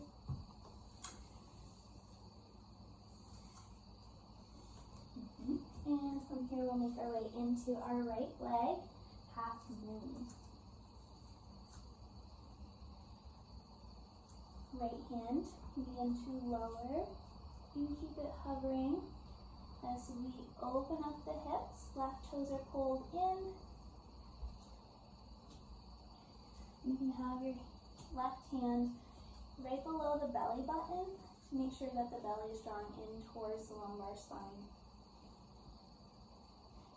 And from here we'll make our way into our right leg, half moon. Right hand, begin to lower. You keep it hovering as we open up the hips. Left toes are pulled in. You can have your left hand right below the belly button to make sure that the belly is drawing in towards the lumbar spine.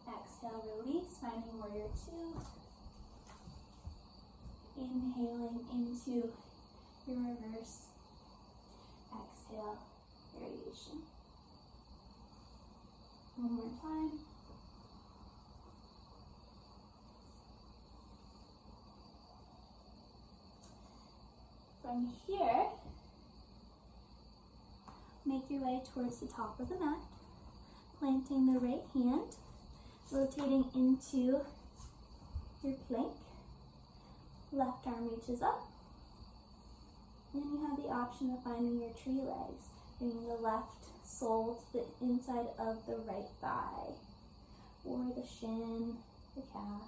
Exhale, release, finding warrior two. Inhaling into your reverse. Exhale, variation. One more time. From here, make your way towards the top of the mat, planting the right hand, rotating into your plank. Left arm reaches up. Then you have the option of finding your tree legs, bringing the left sole to the inside of the right thigh, or the shin, the calf.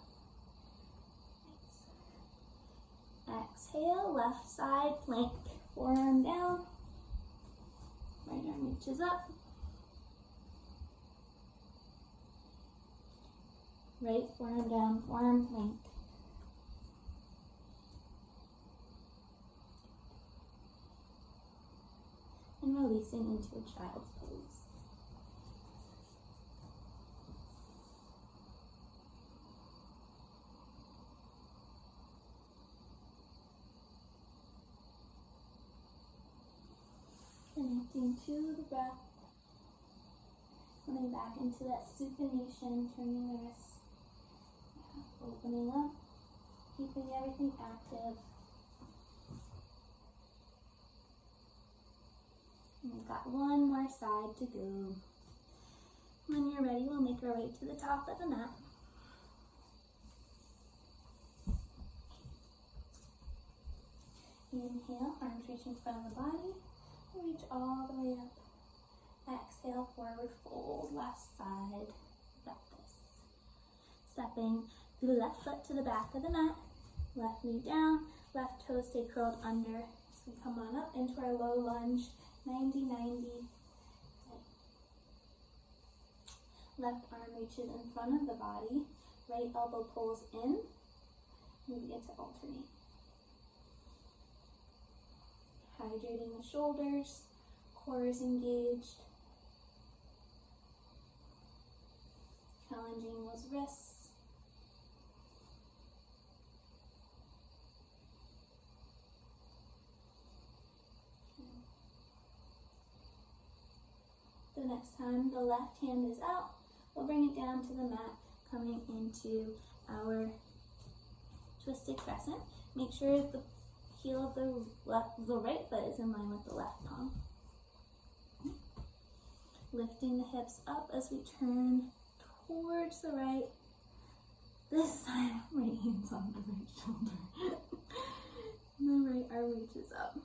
Exhale, left side plank, forearm down, right arm reaches up. Right forearm down, forearm plank. And releasing into a child's pose. Connecting to the breath. Coming back into that supination, turning the wrists. Opening up, keeping everything active. And we've got one more side to go. When you're ready, we'll make our way to the top of the mat. Inhale, arms reach in front of the body. Reach all the way up. Exhale, forward fold, left side. Got this. Stepping the left foot to the back of the mat, left knee down, left toes stay curled under. So we come on up into our low lunge, 90-90. Left arm reaches in front of the body, right elbow pulls in, and we begin to alternate. Hydrating the shoulders, core is engaged. Challenging those wrists. The next time the left hand is out, we'll bring it down to the mat, coming into our twisted crescent. Make sure the heel of the right foot is in line with the left palm. Lifting the hips up as we turn towards the right. This time, right hand's on the right shoulder. And the right arm reaches up.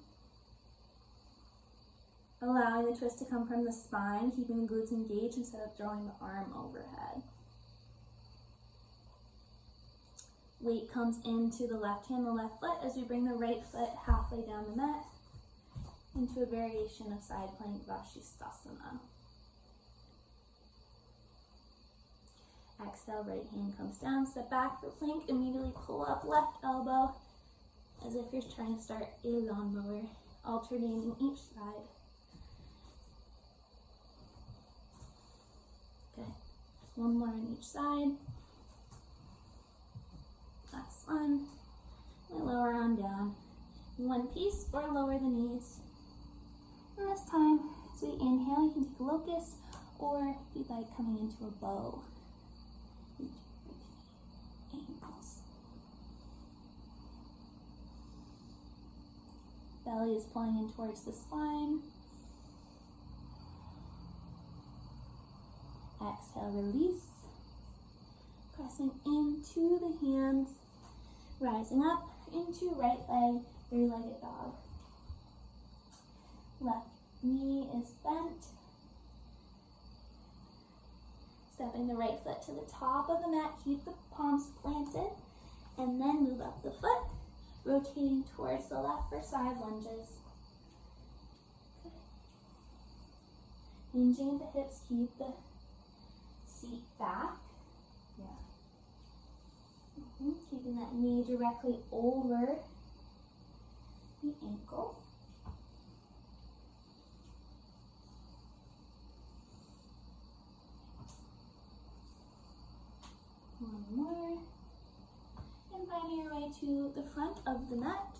Allowing the twist to come from the spine, keeping the glutes engaged instead of throwing the arm overhead. Weight comes into the left hand, the left foot, as we bring the right foot halfway down the mat into a variation of side plank Vashistasana. Exhale, right hand comes down, step back for plank, immediately pull up left elbow as if you're trying to start a lawnmower, alternating each side. Good. One more on each side. Last one. And lower on down. In one piece or lower the knees. And this time, as we inhale, you can take a locust, or if you'd like, coming into a bow. Ankles. Belly is pulling in towards the spine. Exhale, release. Pressing into the hands, rising up, into right leg, three-legged dog. Left knee is bent. Stepping the right foot to the top of the mat, keep the palms planted, and then move up the foot, rotating towards the left for side lunges. Hinging the hips, keep the seat back. Keeping that knee directly over the ankle. One more. And finding your way to the front of the mat.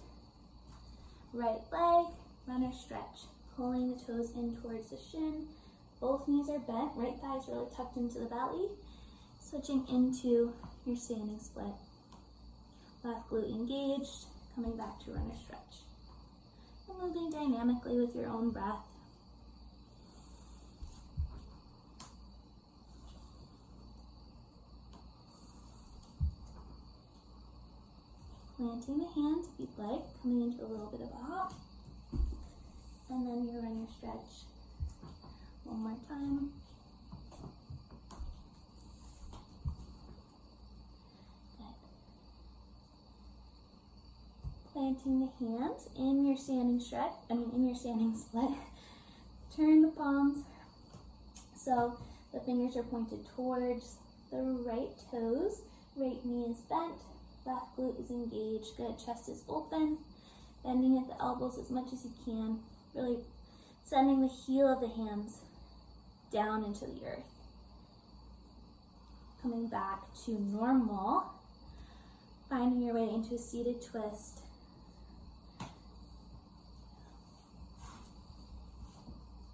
Right leg, runner stretch. Pulling the toes in towards the shin. Both knees are bent, right thigh is really tucked into the belly. Switching into your standing split. Left glute engaged, coming back to runner stretch. And moving dynamically with your own breath. Planting the hands if you'd like, coming into a little bit of a hop. And then your runner stretch. One more time. Planting the hands in your standing stretch, in your standing split. Turn the palms so the fingers are pointed towards the right toes. Right knee is bent, left glute is engaged. Good, chest is open. Bending at the elbows as much as you can. Really sending the heel of the hands down into the earth. Coming back to normal. Finding your way into a seated twist.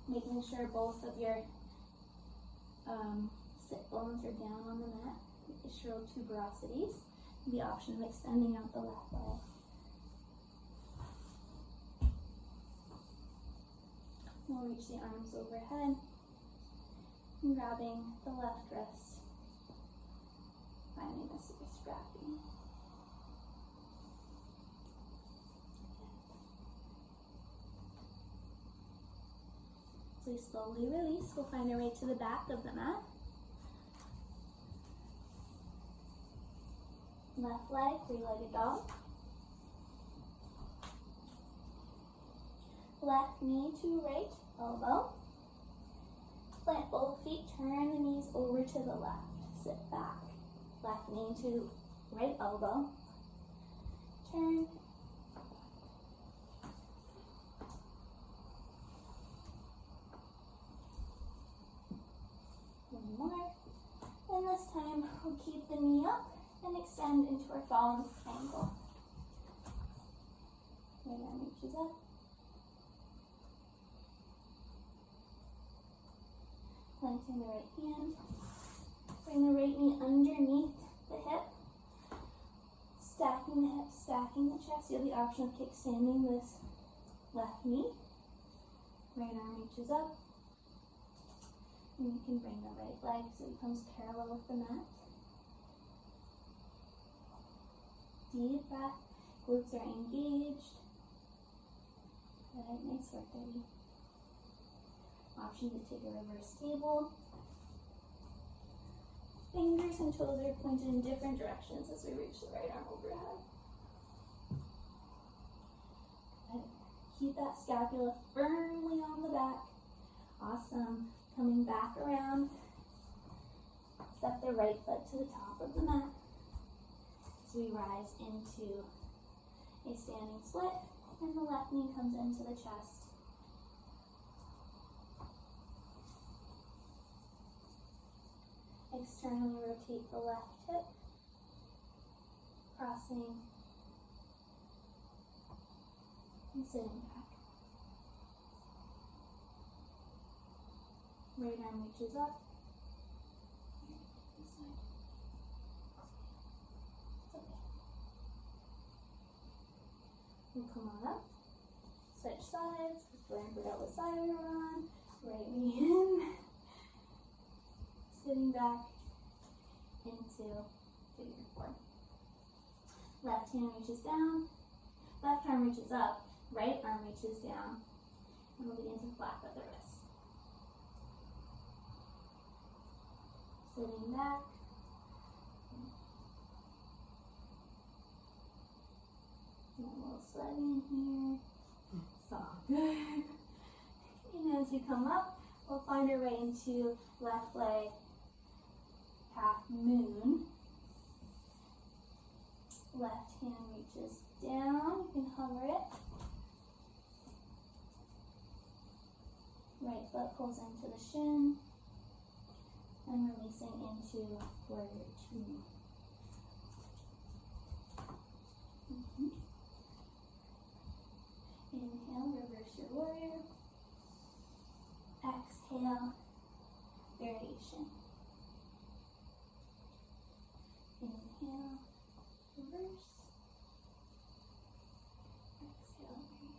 Making sure both of your sit bones are down on the mat. Ischial tuberosities. The option of extending out the left leg. We'll reach the arms overhead. And grabbing the left wrist. Finding this super scrappy. As we slowly release, we'll find our way to the back of the mat. Left leg, three-legged dog. Left knee to right elbow. Plant both feet, turn the knees over to the left. Sit back. Left knee to right elbow. Turn. One more. And this time we'll keep the knee up and extend into our fallen triangle. Right arm reaches up. Planting the right hand. Bring the right knee underneath the hip. Stacking the hips, stacking the chest. You have the option of kickstanding this left knee. Right arm reaches up. And you can bring the right leg so it becomes parallel with the mat. Deep breath, glutes are engaged. Good, nice work, Debbie. Option to take a reverse table. Fingers and toes are pointed in different directions as we reach the right arm overhead. Good. Keep that scapula firmly on the back. Awesome. Coming back around. Step the right foot to the top of the mat. So we rise into a standing split, and the left knee comes into the chest. Externally rotate the left hip, crossing and sitting back. Right arm reaches up. This side. Okay. We'll come on up. Switch sides. Remember that what side we were on. Right knee in. Sitting back into figure four. Left hand reaches down, left arm reaches up, right arm reaches down, and we'll begin to flap at the wrist. Sitting back. A little sweaty in here. It's all good. And as we come up, we'll find our way into left leg half moon. Left hand reaches down. You can hover it. Right foot pulls into the shin. And releasing into warrior two. Inhale, reverse your warrior. Exhale, variation. Inhale, reverse. Exhale, variation.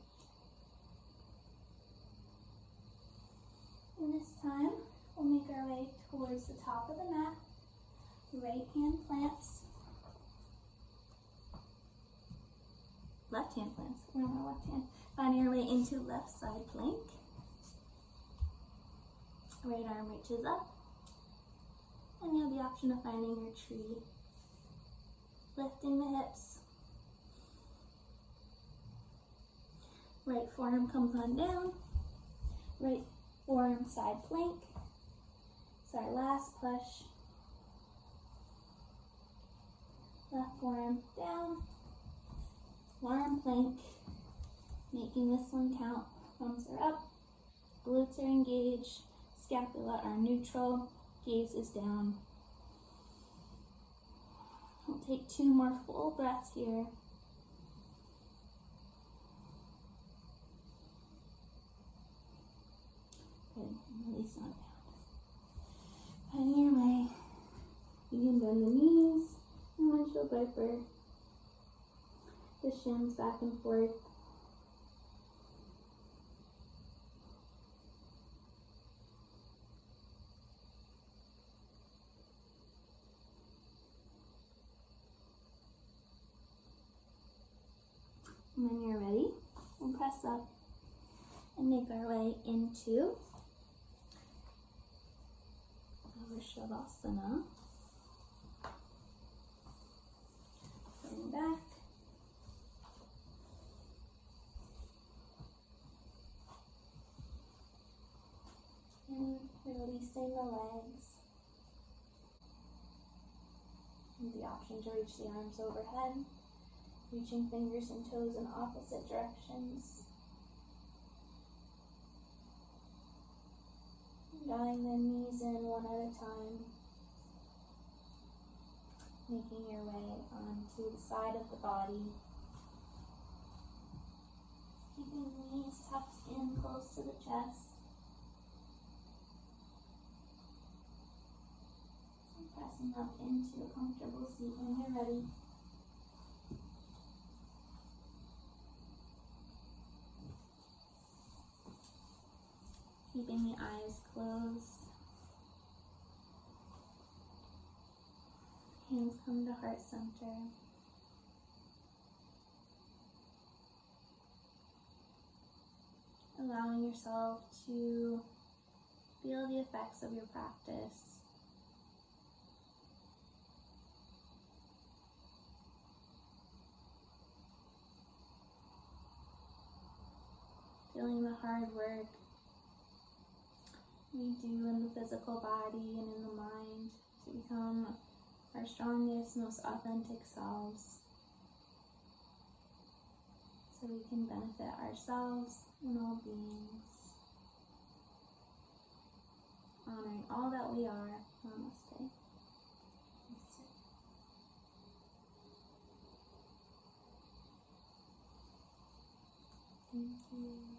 And this time, we'll make our way towards the top of the mat. Right hand plants. Left hand plants. We're on our left hand. Find your way into left side plank. Right arm reaches up. And you have the option of finding your tree. Lifting the hips. Right forearm comes on down. Right forearm side plank. It's our last push. Left forearm down. Arm plank. Making this one count. Thumbs are up. Glutes are engaged. Scapula are neutral. Gaze is down. We'll take 2 more full breaths here. Good. Release on down. Finding your way. You can bend the knees and windshield wiper. The shins back and forth. And when you're ready, we'll press up and make our way into Vashistasana. Going back. And releasing the legs. And the option to reach the arms overhead. Reaching fingers and toes in opposite directions. Drawing the knees in one at a time. Making your way onto the side of the body. Keeping the knees tucked in close to the chest. And pressing up into a comfortable seat when you're ready. Keeping the eyes closed. Hands come to heart center. Allowing yourself to feel the effects of your practice. Feeling the hard work we do in the physical body and in the mind to become our strongest, most authentic selves, so we can benefit ourselves and all beings. Honoring all that we are. Namaste. Thank you.